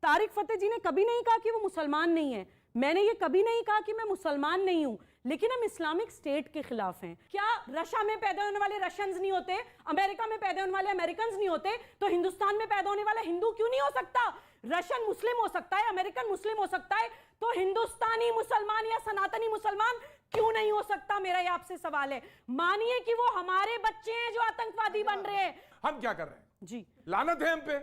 तारिक फतेह जी ने कभी नहीं कहा कि वो मुसलमान नहीं है। मैंने ये कभी नहीं कहा कि मैं मुसलमान नहीं हूं, लेकिन हम इस्लामिक स्टेट के खिलाफ हैं। क्या रशिया में पैदा होने वाले रशियंस नहीं होते, अमेरिका में पैदा होने वाले अमेरिकन नहीं होते, तो हिंदुस्तान में पैदा होने वाला हिंदू क्यों नहीं हो सकता? रशियन मुस्लिम हो सकता है, अमेरिकन मुस्लिम हो सकता है, तो हिंदुस्तानी मुसलमान या सनातनी मुसलमान क्यों नहीं हो सकता? मेरा ये आपसे सवाल है। मानिए कि वो हमारे बच्चे हैं जो आतंकवादी बन रहे हैं, हम क्या कर रहे हैं? जी लानत है हम पे।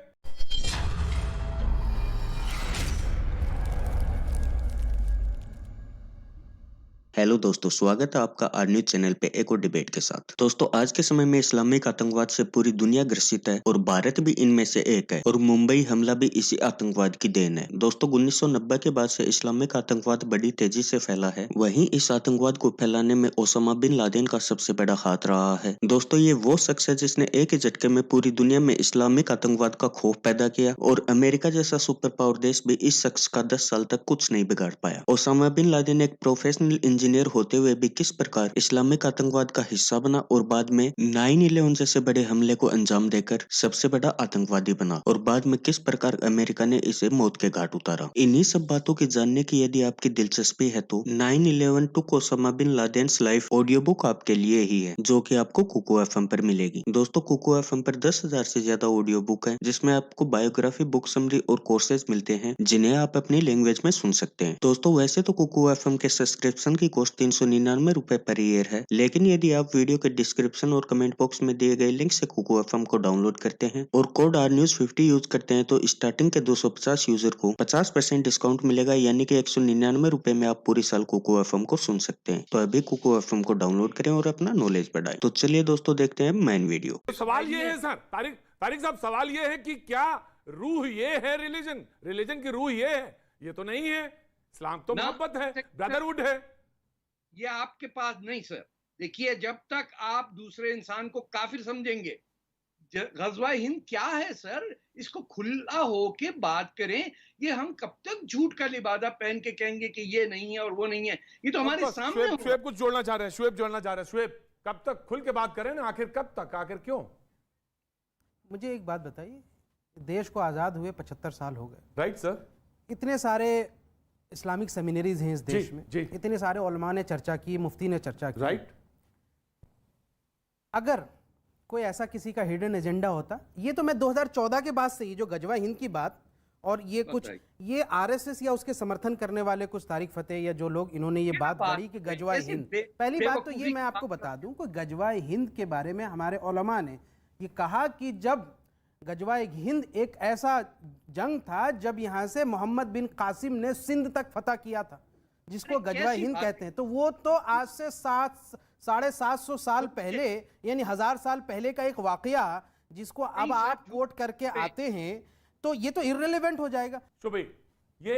हेलो दोस्तों, स्वागत है आपका आर न्यूज चैनल पे एक और डिबेट के साथ। दोस्तों, आज के समय में इस्लामिक आतंकवाद से पूरी दुनिया ग्रसित है और भारत भी इनमें से एक है और मुंबई हमला भी इसी आतंकवाद की देन है। दोस्तों, 1990 के बाद से इस्लामिक आतंकवाद बड़ी तेजी से फैला है। वहीं इस आतंकवाद को फैलाने में ओसामा बिन लादेन का सबसे बड़ा हाथ रहा है। दोस्तों, ये वो शख्स है जिसने एक ही झटके में पूरी दुनिया में इस्लामिक आतंकवाद का खौफ पैदा किया और अमेरिका जैसा सुपर पावर देश भी इस शख्स का 10 साल तक कुछ नहीं बिगाड़ पाया। ओसामा बिन लादेन एक प्रोफेशनल इंजीनियर होते हुए भी किस प्रकार इस्लामिक आतंकवाद का हिस्सा बना और बाद में 9/11 जैसे बड़े हमले को अंजाम देकर सबसे बड़ा आतंकवादी बना और बाद में किस प्रकार अमेरिका ने इसे मौत के घाट उतारा। इन्हीं सब बातों की जानने की यदि आपकी दिलचस्पी है तो 9/11 to Osama bin Laden's life audio book आपके लिए ही है, जो कि आपको कुकू एफएम पर मिलेगी। दोस्तों, कुकू एफएम पर 10,000 से ज्यादा ऑडियो बुक है, जिसमें आपको बायोग्राफी, बुक समरी और कोर्सेज मिलते हैं, जिन्हें आप अपनी लैंग्वेज में सुन सकते हैं। दोस्तों, वैसे तो कुकू एफएम के सब्सक्रिप्शन की कॉस्ट 399 रुपए पर ईयर है, लेकिन यदि आप वीडियो के डिस्क्रिप्शन और कमेंट बॉक्स में दिए गए लिंक से कुकू एफएम को डाउनलोड करते हैं और कोड RNews50 यूज करते हैं तो स्टार्टिंग के 250 यूजर को 50% डिस्काउंट मिलेगा, यानी कि 199 रुपए में आप पूरी साल कुकू एफएम को सुन सकते हैं। तो अभी कुकू एफएम को डाउनलोड करें और अपना नॉलेज बढ़ाएं। तो चलिए दोस्तों, देखते हैं मेन वीडियो। तो सवाल ये है सर, तारिक साहब, सवाल ये है कि क्या रूह ये है रिलीजन की रूह ये है? ये तो नहीं है। इस्लाम तो मोहब्बत है, ब्रदरहुड है। ये आपके पास नहीं सर। देखिए, जब तक आप दूसरे इंसान को काफिर समझेंगे, गजवा हिंद क्या है सर, इसको खुला होके बात करें। ये हम कब तक झूठ का लिबादा पहन के कहेंगे कि ये नहीं है और वो नहीं है? ये तो हमारे सामने होगा। शुएब कुछ जोड़ना चाह रहे हैं, शुएब जोड़ना चाह रहे हैं। शुएब, कब तक खुल के बात करें ना? आखिर कब तक, आखिर क्यों? मुझे एक बात बताइए, देश को आज़ाद हुए 75 साल हो गए, राइट सर। इतने सारे इस्लामिक सेमिनरीज हैं इस देश में, इतने सारे उलमा ने चर्चा की, मुफ्ती ने चर्चा की, राइट। अगर कोई ऐसा किसी का हिडन एजेंडा होता, ये तो मैं 2014 के बाद से ही जो गजवा हिंद की बात और ये कुछ ये आरएसएस या उसके समर्थन करने वाले कुछ तारिक फतेह या जो लोग इन्होंने ये बात पढ़ी कि गजवा हिंद, पहली बात तो ये मैं आपको बता दूं, कोई गजवा हिंद के बारे में हमारे उलमा ने ये कहा कि जब गजवा हिंद एक ऐसा जंग था जब यहाँ से मोहम्मद बिन कासिम ने सिंध तक फतह किया था, जिसको गजवा हिंद कहते हैं। तो वो तो आज से 750 साल पहले, यानी 1000 साल पहले का एक वाकया, जिसको अब आप कोट करके आते हैं, तो ये तो इर्रेलेवेंट हो जाएगा। तो भाई, ये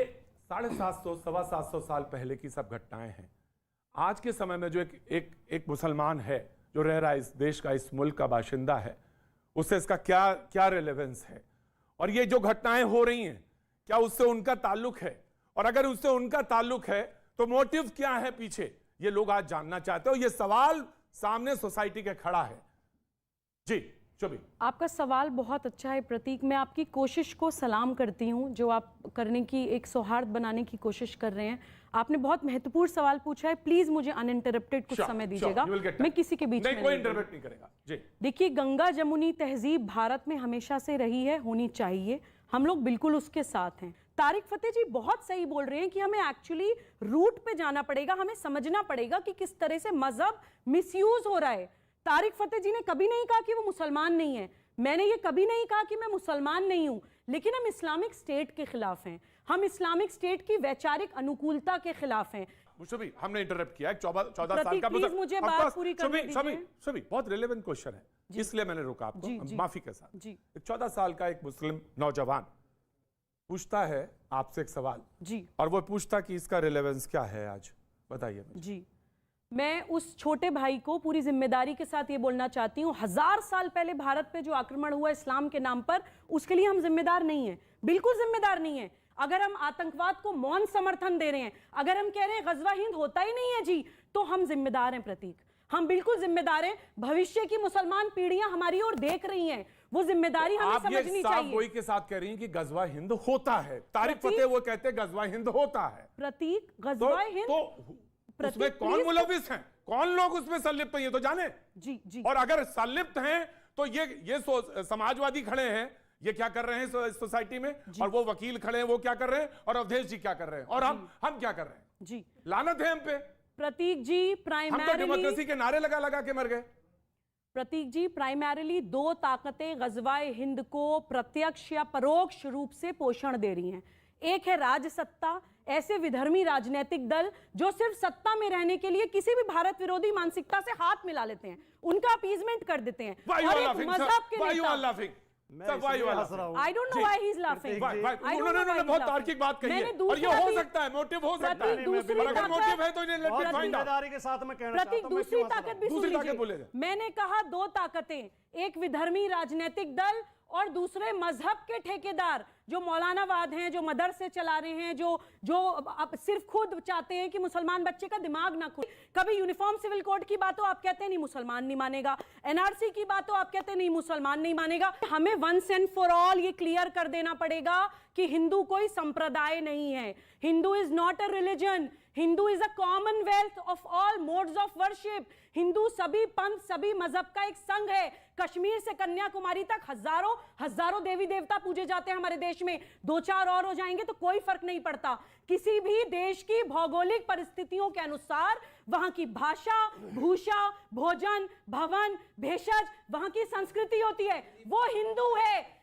750 सवा 700 साल पहले की सब घटनाएं हैं। आज के समय में जो एक मुसलमान है जो रह रहा है इस देश का, इस मुल्क का बाशिंदा है, उससे इसका क्या रिलेवेंस है? और ये जो घटनाएं हो रही हैं, क्या उससे उनका ताल्लुक है? और अगर उससे उनका ताल्लुक है तो मोटिव क्या है पीछे? ये लोग आज जानना चाहते हो। ये सवाल सामने सोसाइटी के खड़ा है। जी चुबी, आपका सवाल बहुत अच्छा है प्रतीक। मैं आपकी कोशिश को सलाम करती हूं, जो आप करने की, एक सौहार्द बनाने की कोशिश कर रहे हैं। आपने बहुत महत्वपूर्ण सवाल पूछा है। प्लीज मुझे अनइंटरप्टेड कुछ समय दीजिएगा, मैं किसी के बीच में कोई इंटरप्ट नहीं करेगा। जी देखिए, गंगा जमुनी तहजीब भारत में हमेशा से रही है, होनी चाहिए, हम लोग बिल्कुल उसके साथ हैं। तारिक फतेह जी बहुत सही बोल रहे हैं कि हमें एक्चुअली रूट पे जाना पड़ेगा, हमें समझना पड़ेगा कि किस तरह से मजहब मिसयूज हो रहा है। तारिक फतेह जी ने कभी नहीं कहा कि वो मुसलमान नहीं है, मैंने ये कभी नहीं कहा कि मैं मुसलमान नहीं हूं, लेकिन हम इस्लामिक स्टेट के खिलाफ हैं, हम इस्लामिक स्टेट की वैचारिक अनुकूलता के खिलाफ हैं। भी हमने इंटरप्ट किया, 14 साल का मुझे बात पूरी करने दीजिए। बहुत रिलेवेंट क्वेश्चन है, इसलिए मैंने रोका आपको, माफी के साथ। जी। 14 साल का एक मुस्लिम नौजवान पूछता है आपसे एक सवाल जी, और वो पूछता कि इसका रिलेवेंस क्या है आज, बताइए जी। मैं उस छोटे भाई को पूरी जिम्मेदारी के साथ ये बोलना चाहती हूँ, 1000 साल पहले भारत पे जो आक्रमण हुआ इस्लाम के नाम पर, उसके लिए हम जिम्मेदार नहीं हैं, बिल्कुल जिम्मेदार नहीं है। अगर हम आतंकवाद को मौन समर्थन दे रहे हैं, अगर हम कह रहे हैं गजवा हिंद होता ही नहीं है जी, तो हम जिम्मेदार हैं प्रतीक, हम बिल्कुल जिम्मेदार हैं। भविष्य की मुसलमान पीढ़ियां हमारी ओर देख रही हैं, वो जिम्मेदारी हमें आप ये समझनी साफ चाहिए। गोई के साथ कह रही हैं कि गजवा हिंद होता है। तारिक प्रतीक- फतेह वो कहते हैं गजवा हिंद होता है। प्रतीक गजवा हिंद तो उसमें प्रतीक, कौन please- मुलविस हैं, कौन लोग उसमें संलिप्त हैं, ये तो जाने। जी जी और अगर संलिप्त हैं तो ये समाजवादी खड़े हैं, ये क्या कर रहे हैं इस सोसाइटी में, और वो वकील खड़े हैं, वो क्या कर रहे हैं, और अवधेश जी क्या कर रहे हैं, और हम क्या कर रहे हैं। जी लानत है हम पे। प्रतीक जी हम तो प्राइमरीली डेमोक्रेसी के नारे लगा लगा के मर गए। प्रतीक जी प्राइमरीली दो ताकतें गजवाए हिंद को प्रत्यक्ष या परोक्ष रूप से पोषण दे रही हैं। एक है राजसत्ता, ऐसे विधर्मी राजनीतिक दल जो सिर्फ सत्ता में रहने के लिए किसी भी भारत विरोधी मानसिकता से हाथ मिला लेते हैं, उनका अपीजमेंट कर देते हैं। Why you और are एक laughing, sir? मजहब के Why you नेता- are laughing? Sir, why you are laughing? I don't know why he's laughing. I don't know उन्होंने why he's बहुत laughing. तार्किक बात कही मैंने है, और दूसरा ये हो भी- सकता है, मोटिव हो सकता है, प्रतीक दूसरी और अगर ताकत- मोटिव है तो इन्हें let me प्रतीक find out। जिम्मेदारी के साथ मैं कहना प्रतीक चाहता हूं, मैं दूसरी क्यों हंस रहा ताकत हूं? भी सुन दूसरी ताकत बोले लीजिए। जाए। मैंने कहा दो ताकतें, एक विधर्मी राजनीतिक दल और दूसरे मजहब के ठेकेदार जो मौलानावाद हैं, जो मदरसे चला रहे हैं, जो अब सिर्फ खुद चाहते हैं कि मुसलमान बच्चे का दिमाग ना खुले। कभी यूनिफॉर्म सिविल कोड की बात हो आप कहते हैं नहीं मुसलमान नहीं मानेगा, एनआरसी की बात हो आप कहते हैं नहीं मुसलमान नहीं मानेगा। हमें वंस एंड फॉर ऑल ये क्लियर कर देना पड़ेगा कि हिंदू कोई संप्रदाय नहीं है। Hindu is not a religion, Hindu is a Commonwealth of all modes of worship. Hindu सभी पंथ सभी मजहब का एक संघ है। कश्मीर से कन्याकुमारी तक हजारों हजारों देवी देवता पूजे जाते हैं हमारे देश में, दो चार और हो जाएंगे तो कोई फर्क नहीं पड़ता। किसी भी देश की भौगोलिक परिस्थितियों के अनुसार वहां की भाषा, भूषा, भोजन, भवन, भेषज, वहां की संस्कृति होती है, वो हिंदू है।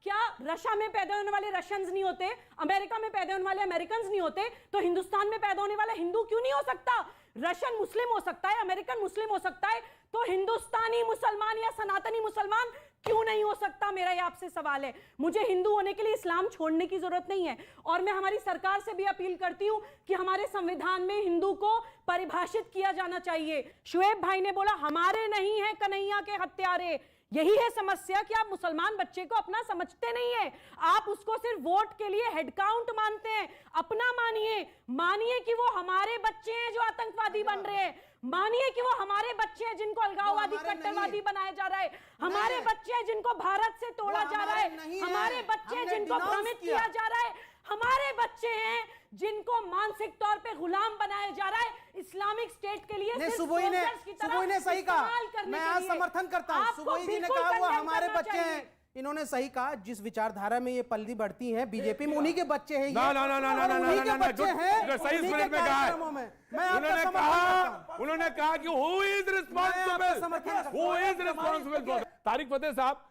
क्या रशिया में पैदा होने वाले रशियंस नहीं होते, अमेरिका में पैदा होने वाले अमेरिकन्स नहीं होते, तो हिंदुस्तान में पैदा होने वाला हिंदू क्यों नहीं हो सकता? रशियन मुस्लिम हो सकता है, अमेरिकन मुस्लिम हो सकता है, तो हिंदुस्तानी मुसलमान या सनातनी मुसलमान क्यों नहीं हो सकता? मेरा ये आपसे सवाल है। मुझे हिंदू होने के लिए इस्लाम छोड़ने की जरूरत नहीं है, और मैं हमारी सरकार से भी अपील करती हूं कि हमारे संविधान में हिंदू को परिभाषित किया जाना चाहिए। शुएब भाई ने बोला हमारे नहीं है कन्हैया के हत्यारे। यही है समस्या कि आप मुसलमान बच्चे को अपना समझते नहीं है, आप उसको सिर्फ वोट के लिए हेड काउंट मानते हैं। अपना मानिए कि वो हमारे बच्चे हैं जो आतंकवादी बन रहे हैं, मानिए कि वो हमारे बच्चे हैं जिनको अलगाववादी कट्टरवादी बनाया जा रहा है, हमारे बच्चे हैं जिनको भारत से तोड़ा जा रहा है, हमारे बच्चे हैं जिनको भ्रमित किया जा रहा है, हमारे बच्चे हैं जिनको मानसिक तौर पे गुलाम बनाया जा रहा है इस्लामिक स्टेट के लिए। सिर्फ सुबोई ने soldiers की तरह सुबोई ने सही कहा, इस्तेमाल करने मैं के आज लिए। समर्थन करता हूं। आपको सुबोई जी ने बिल्कुल कहा वो condemn हमारे करना बच्चे चाहिए। हैं, इन्होंने सही कहा। जिस विचारधारा में ये पल्ली बढ़ती है बीजेपी में, उन्हीं के बच्चे हैं ये, ना, ना, ना, ना, और ना, ना, उन्हीं ना, के ना, ना, बच्चे जो- हैं, जो सही उन्हीं स्पिरिट के में कहा है। कार्यक्रमों में। मैं आपका उन्होंने समर्थन करता हूं। कहा कि who is responsible, who is responsible. Tarek Fatah साहब,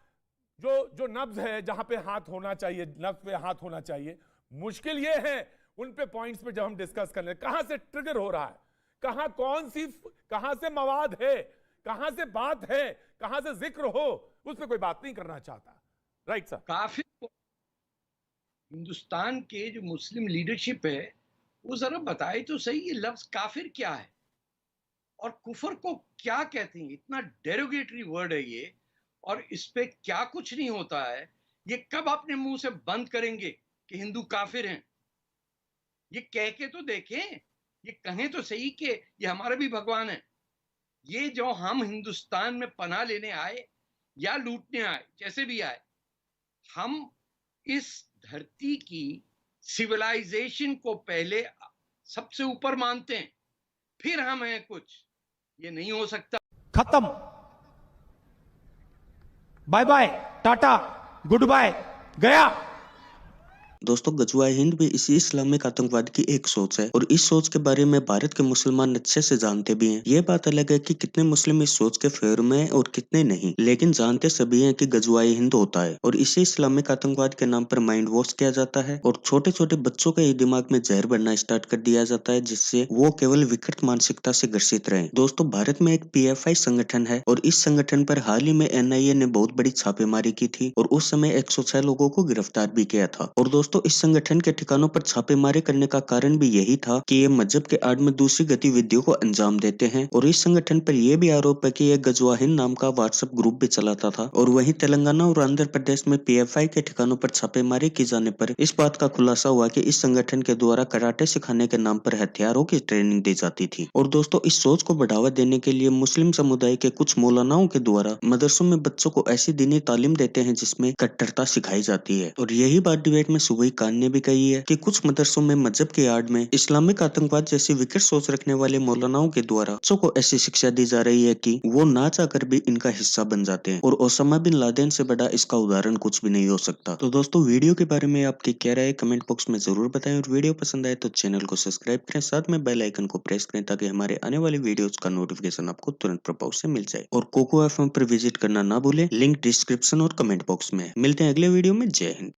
जो नब्ज है, जहां पे हाथ होना चाहिए, नब्ज पे हाथ होना चाहिए, मुश्किल ये है उन पे पॉइंट्स पे जब हम डिस्कस कर रहे हैं, कहां से ट्रिगर हो रहा है, कहां से मवाद है, कहां से बात है, कहां से जिक्र हो, उस पे कोई बात नहीं करना चाहता। Right sir. काफिर हिंदुस्तान के जो मुस्लिम लीडरशिप है वो जरा बताए तो सही ये लफ्ज काफिर क्या है और कुफर को क्या कहते हैं। इतना डेरोगेटरी वर्ड है ये, और इस पे क्या कुछ नहीं होता है। ये कब अपने मुंह से बंद करेंगे कि हिंदू काफिर हैं? ये कह के तो देखें, ये कहें तो सही कि ये हमारे भी भगवान है। ये जो हम हिंदुस्तान में पनाह लेने आए या लूटने आए, जैसे भी आए, हम इस धरती की सिविलाइजेशन को पहले सबसे ऊपर मानते हैं, फिर हम हैं कुछ। ये नहीं हो सकता। खत्म, bye bye, tata, good bye, गया। दोस्तों, गजवा हिंद भी इसी इस्लामिक आतंकवाद की एक सोच है, और इस सोच के बारे में भारत के मुसलमान अच्छे से जानते भी हैं। ये बात अलग है कि कितने मुस्लिम इस सोच के फेवर में हैं और कितने नहीं, लेकिन जानते सभी हैं कि गजवा हिंद होता है, और इसे इस्लामिक आतंकवाद के नाम पर माइंड वॉश किया जाता है, और छोटे छोटे बच्चों के दिमाग में जहर भरना स्टार्ट कर दिया जाता है, जिससे वो केवल विकृत मानसिकता से ग्रसित रहे। दोस्तों, भारत में एक PFI संगठन है, और इस संगठन पर हाल ही में NIA ने बहुत बड़ी छापेमारी की थी, और उस समय 106 लोगों को गिरफ्तार भी किया था। और दोस्तों, दोस्तों इस संगठन के ठिकानों पर छापेमारी करने का कारण भी यही था कि ये मजहब के आड़ में दूसरी गतिविधियों को अंजाम देते हैं। और इस संगठन पर यह भी आरोप है कि यह गजवा हिंद नाम का व्हाट्सएप ग्रुप भी चलाता था। और वहीं तेलंगाना और आंध्र प्रदेश में पीएफआई के ठिकानों पर छापेमारी की जाने पर इस बात का खुलासा हुआ कि इस संगठन के द्वारा कराटे सिखाने के नाम पर हथियारों की ट्रेनिंग दी जाती थी। और दोस्तों इस सोच को बढ़ावा देने के लिए मुस्लिम समुदाय के कुछ मौलानाओं के द्वारा मदरसों में बच्चों को ऐसी दीनी तालीम देते हैं जिसमें कट्टरता सिखाई जाती है। और यही बात डिबेट में सुबह खान ने भी कही है कि कुछ मदरसों में मजहब की आड़ में इस्लामिक आतंकवाद जैसी विकृत सोच रखने वाले मौलानाओं के द्वारा बच्चों को ऐसी शिक्षा दी जा रही है कि वो ना चाहकर भी इनका हिस्सा बन जाते हैं। और ओसामा बिन लादेन से बड़ा इसका उदाहरण कुछ भी नहीं हो सकता। तो दोस्तों वीडियो के बारे में आपकी क्या राय है कमेंट बॉक्स में जरूर बताएं। और वीडियो पसंद आए तो चैनल को सब्सक्राइब करें, साथ में बेल आइकन को प्रेस करें ताकि हमारे आने वाली वीडियोस का नोटिफिकेशन आपको तुरंत प्रभाव से मिल जाए। और कोको एफएम पर विजिट करना ना भूलें, लिंक डिस्क्रिप्शन और कमेंट बॉक्स में है। मिलते हैं अगले वीडियो में। जय हिंद।